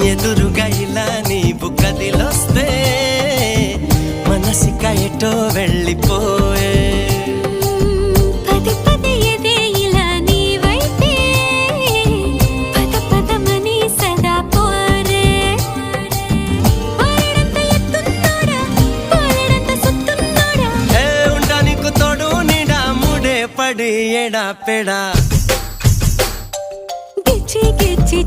ఎదురుగా ఇలా నీవు కదిలొస్తే మనసిక ఎటో వెళ్ళిపోయే పది పది ఎదే ఇలా నీవైతే పద పదమని సదా పోరే పారడంత ఎత్తున్నోడా పారడంత సుత్తున్నోడా ఏ ఉండా నీకు తోడు నీడా ముడే పడి ఎడా పెడా గిచ్చి గిచ్చి